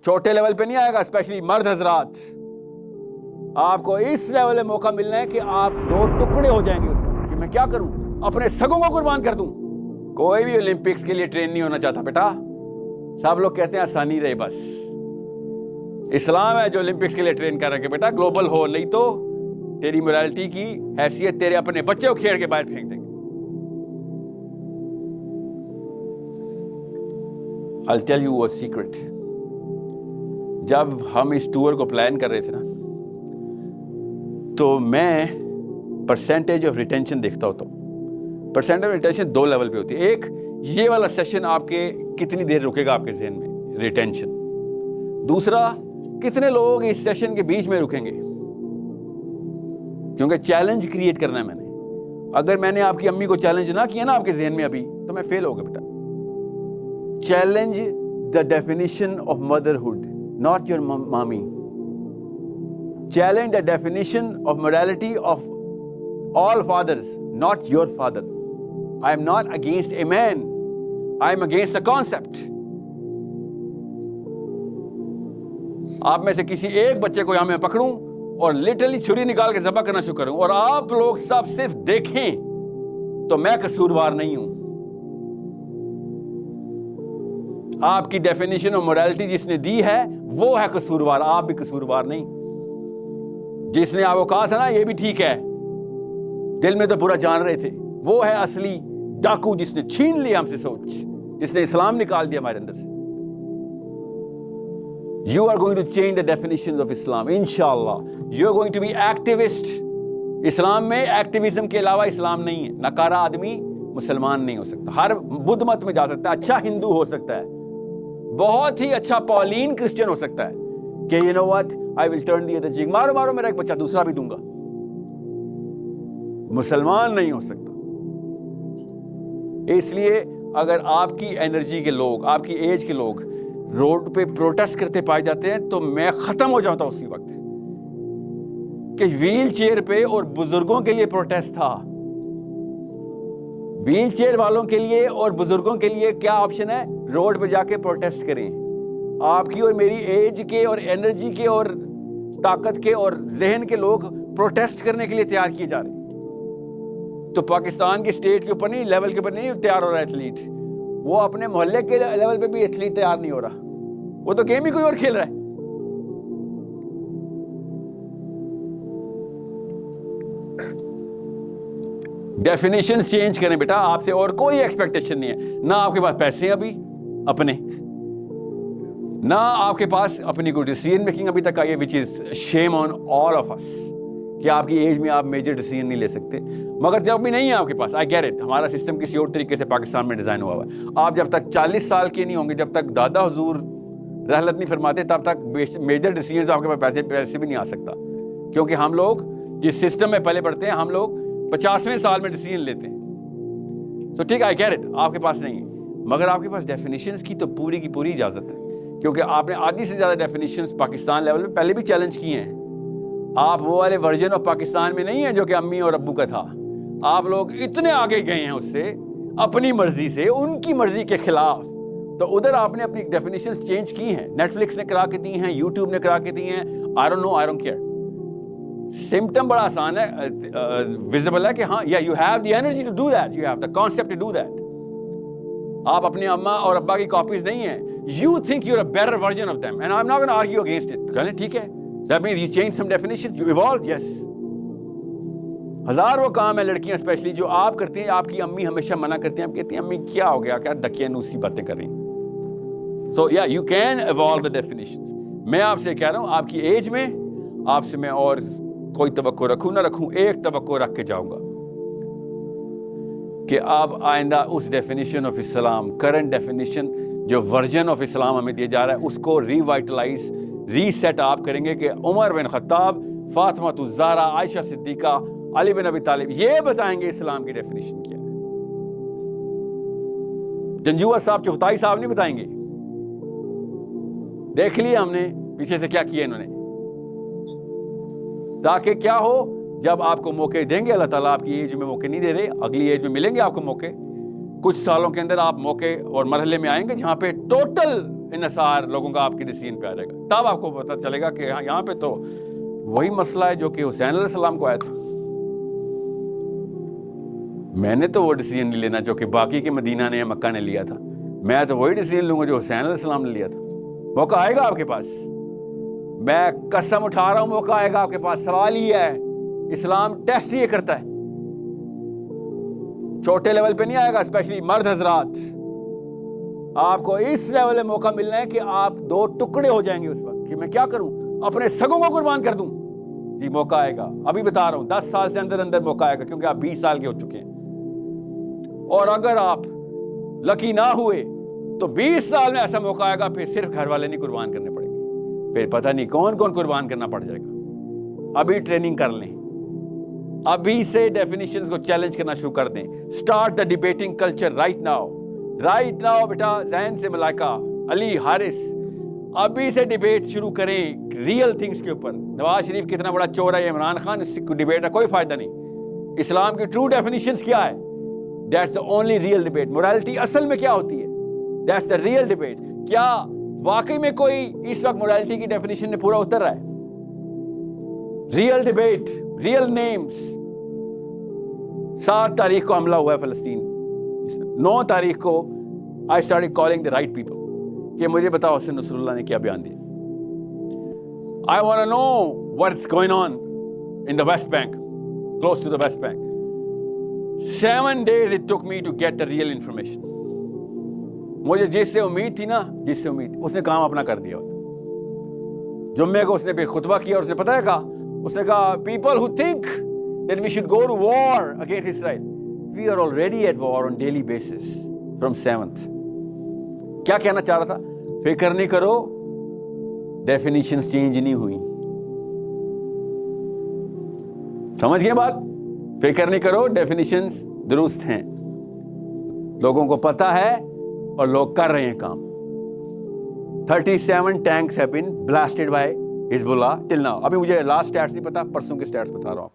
چھوٹے لیول پہ نہیں آئے گا. اسپیشلی مرد حضرات, آپ کو اس لیول میں موقع ملنا ہے کہ آپ دو ٹکڑے ہو جائیں گے اس وقت کہ میں کیا کروں, اپنے سگوں کو قربان کر دوں. کوئی بھی اولمپکس کے لیے ٹرین نہیں ہونا چاہتا بیٹا. سب لوگ کہتے ہیں آسانی رہے, بس اسلام ہے جو اولمپکس کے لیے ٹرین کر رہا ہے کہ بیٹا گلوبل ہو, نہیں تو تیری morality کی حیثیت تیرے اپنے بچے کو کھیڑ کے باہر پھینک دیں گے. I'll tell you a secret. جب ہم اس ٹور کو پلان کر رہے تھے نا, تو میں پرسنٹیج آف ریٹینشن دیکھتا ہوتا ہوں. پرسنٹیج آف ریٹینشن دو لیول پہ ہوتی ہے. ایک, یہ والا سیشن آپ کے کتنی دیر رکے گا آپ کے ذہن میں, ریٹینشن. دوسرا, کتنے لوگ اس سیشن کے بیچ میں رکیں گے, کیونکہ چیلنج کریٹ کرنا ہے میں نے. اگر میں نے آپ کی امی کو چیلنج نہ کیا نا آپ کے ذہن میں ابھی, تو میں فیل ہو گیا بیٹا. Challenge the definition of motherhood, not your mommy. Challenge the definition of morality of all fathers, not your father. I am not against a man. I am against the concept. آپ میں سے کسی ایک بچے کو یہاں میں پکڑوں اور لٹرلی چھری نکال کے ذبح کرنا شروع کروں, اور آپ لوگ سب صرف دیکھیں, تو میں قصوروار نہیں ہوں. آپ کی ڈیفینیشن آف morality جس نے دی ہے وہ ہے قصوروار, آپ بھی قصوروار نہیں. جس نے آپ کو کہا تھا نا یہ بھی ٹھیک ہے, دل میں تو پورا جان رہے تھے, وہ ہے اصلی ڈاکو جس نے چھین لیا ہم سے سوچ, جس نے اسلام نکال دیا ہمارے اندر سے. You are going to change the definitions of Islam, inshallah. You are going to be activist. اسلام میں ایکٹیویزم کے علاوہ اسلام نہیں ہے. ناکارہ آدمی مسلمان نہیں ہو سکتا, ہر بدھ مت میں جا سکتا ہے, اچھا ہندو ہو سکتا ہے, بہت ہی اچھا پولین کرسچن ہو سکتا ہے کہ you know what, I will turn the other cheek. مارو مارو میرا ایک بچہ دوسرا بھی دوں گا. مسلمان نہیں ہو سکتا. اس لیے اگر آپ کی انرجی کے لوگ, آپ کی ایج کے لوگ روڈ پہ پروٹیسٹ کرتے پائے جاتے ہیں, تو میں ختم ہو جاتا ہوں اسی وقت کہ ویل چیئر پہ اور بزرگوں کے لیے پروٹیسٹ تھا. ویل چیئر والوں کے لیے اور بزرگوں کے لیے کیا آپشن ہے؟ روڈ پہ جا کے پروٹیسٹ کریں. آپ کی اور میری ایج کے اور انرجی کے اور طاقت کے اور ذہن کے لوگ پروٹیسٹ کرنے کے لیے تیار کیے جا رہے ہیں. تو پاکستان کی اسٹیٹ کے اوپر نہیں, لیول کے اوپر نہیں تیار ہو رہا ایتھلیٹ, وہ اپنے محلے کے لیول پہ بھی ایتھلیٹ تیار نہیں ہو رہا, وہ تو گیم ہی کوئی اور کھیل رہا ہے. ڈیفینیشن چینج کریں بیٹا, آپ سے اور کوئی ایکسپیکٹیشن نہیں ہے. نہ آپ کے پاس پیسے ابھی اپنے, نہ آپ کے پاس اپنی کوئی ڈیسیژن میکنگ ابھی تک آئی ہے, وچ از شیم آن آل آف اس, کہ آپ کی ایج میں آپ میجر ڈیسیژن نہیں لے سکتے. مگر جب بھی نہیں ہے آپ کے پاس, آئی گیٹ اٹ, ہمارا سسٹم کسی اور طریقے سے پاکستان میں ڈیزائن ہوا ہوا ہے. آپ جب تک 40 سال کے نہیں ہوں گے, جب تک دادا حضور رحلت نہیں فرماتے, تب تک میجر ڈیسیژن آپ کے پاس پیسے بھی نہیں آ سکتا. کیونکہ ہم لوگ جس سسٹم میں پہلے پڑھتے ہیں, ہم لوگ 50ویں سال میں ڈیسیژن لیتے ہیں. تو ٹھیک ہے, آئی گیٹ اٹ, آپ کے پاس نہیں ہے, مگر آپ کے پاس ڈیفینیشنز کی تو پوری کی پوری اجازت ہے, کیونکہ آپ نے آدھی سے زیادہ ڈیفینیشنز پاکستان لیول میں پہلے بھی چیلنج کیے ہیں. آپ وہ والے ورژن آف پاکستان میں نہیں ہیں جو کہ امی اور ابو کا تھا. آپ لوگ اتنے آگے گئے ہیں اس سے, اپنی مرضی سے, ان کی مرضی کے خلاف. تو ادھر آپ نے اپنی ڈیفینیشنز چینج کی ہیں, نیٹ فلکس نے کرا کے دی ہیں, یوٹیوب نے کرا کے دی ہیں. I don't know, I don't care. Symptom بڑا آسان ہے, ویزیبل ہے کہ ہاں, یا you have the energy to do that, you have the concept to do that. آپ اپنے اماں اور ابا کی کاپیز نہیں ہیں. You think you are a better version of them, and I am not gonna argue against it. کہنے ٹھیک ہے, that means you change some definition, you evolved, yes. ہزار وہ کام ہے لڑکیاں اسپیشلی جو آپ کرتی ہیں, آپ کی امی ہمیشہ منع کرتی ہیں, آپ کہتی ہیں امی کیا ہو گیا, کیا دکیانوسی باتیں کر رہی ہیں. So yeah, you can evolve the definitions. میں آپ سے کہہ رہا ہوں, آپ کی ایج میں آپ سے میں اور کوئی توقع رکھوں نہ رکھوں, ایک توقع رکھ کے جاؤں گا کہ آپ آئندہ اس definition of Islam, current definition جو ورژن آف اسلام ہمیں دیا جا رہا ہے, اس کو ریوائٹلائز, ری سیٹ آپ کریں گے کہ عمر بن خطاب, فاطمہ الزہرا, عائشہ صدیقہ, علی بن ابی طالب یہ بتائیں گے اسلام کی ڈیفینیشن کیا ہے. جنجوہ صاحب, چغتائی صاحب نہیں بتائیں گے. دیکھ لیا ہم نے پیچھے سے کیا کیا انہوں نے, تاکہ کیا ہو, جب آپ کو موقع دیں گے اللہ تعالیٰ, آپ کی ایج میں موقع نہیں دے رہے, اگلی ایج میں ملیں گے آپ کو موقع, کچھ سالوں کے اندر آپ موقع اور مرحلے میں آئیں گے جہاں پہ ٹوٹل انحصار لوگوں کا آپ کی ڈیسیجن پہ آ جائے گا. تب آپ کو پتہ چلے گا کہ یہاں پہ تو وہی مسئلہ ہے جو کہ حسین علیہ السلام کو آیا تھا. میں نے تو وہ ڈیسیجن نہیں لینا جو کہ باقی کے مدینہ نے یا مکہ نے لیا تھا. میں تو وہی ڈیسیجن لوں گا جو حسین علیہ السلام نے لیا تھا. موقع آئے گا آپ کے پاس, میں قسم اٹھا رہا ہوں, موقع آئے گا آپ کے پاس. سوال ہی ہے, اسلام ٹیسٹ یہ کرتا ہے, چھوٹے لیول پہ نہیں آئے گا. اسپیشلی مرد حضرات, آپ کو اس لیول میں موقع ملنا ہے کہ آپ 2 ٹکڑے ہو جائیں گے اس وقت کہ میں کیا کروں, اپنے سگوں کو قربان کر دوں. جی موقع آئے گا, ابھی بتا رہا ہوں 10 سال سے اندر اندر موقع آئے گا, کیونکہ آپ 20 سال کے ہو چکے ہیں. اور اگر آپ لکی نہ ہوئے تو 20 سال میں ایسا موقع آئے گا, پھر صرف گھر والے نہیں قربان کرنے پڑیں گے, پھر پتہ نہیں کون کون قربان کرنا پڑ جائے گا. ابھی ٹریننگ کر لیں, ابھی سے ڈیفینیشنز کو چیلنج کرنا شروع کر دیں. Start the debating culture right now, right now بیٹا. ذہن سے ملائکہ, علی, حارث, ابھی سے ڈیبیٹ شروع کریں ریئل تھنگز کے اوپر. نواز شریف کتنا بڑا چور ہے, عمران خان, اس کو ڈیبیٹ کا کوئی فائدہ نہیں. اسلام کی ٹرو ڈیفینیشنز کیا ہے, that's the only real debate. Morality اصل میں کیا ہوتی ہے, دیٹس دا ریئل ڈیبیٹ. کیا واقعی میں کوئی اس وقت مورالٹی کی ڈیفینیشن میں پورا اتر رہا ہے؟ Real debate, real names. 7 تاریخ کو حملہ ہوا ہے فلسطین, 9 تاریخ کو I started calling the right people کہ مجھے بتاؤ حسین نصر اللہ نے کیا بیان دیا. I want to know what's going on in the West Bank, close to the West Bank. 7 days it took me to get the real information. مجھے جس سے امید تھی نا, جس سے امید, اس نے کام اپنا کر دیا. جمعے کو اس نے بھی خطبہ کیا اور اس نے پتہ ہے کہا, اس نے کہا people who think that we should go to war against Israel, we are already at war on daily basis from 7th. کیا کہنا چاہ رہا تھا؟ فکر نہیں کرو, ڈیفینیشنز چینج نہیں ہوئی. سمجھ گئے بات؟ فکر نہیں کرو, ڈیفینیشنز درست ہیں, لوگوں کو پتہ ہے اور لوگ کر رہے ہیں کام. 37 tanks have been blasted by Hezbollah till now. ابھی مجھے لاسٹ سٹیٹس نہیں پتا, پرسوں کے سٹیٹس بتا رہا ہوں.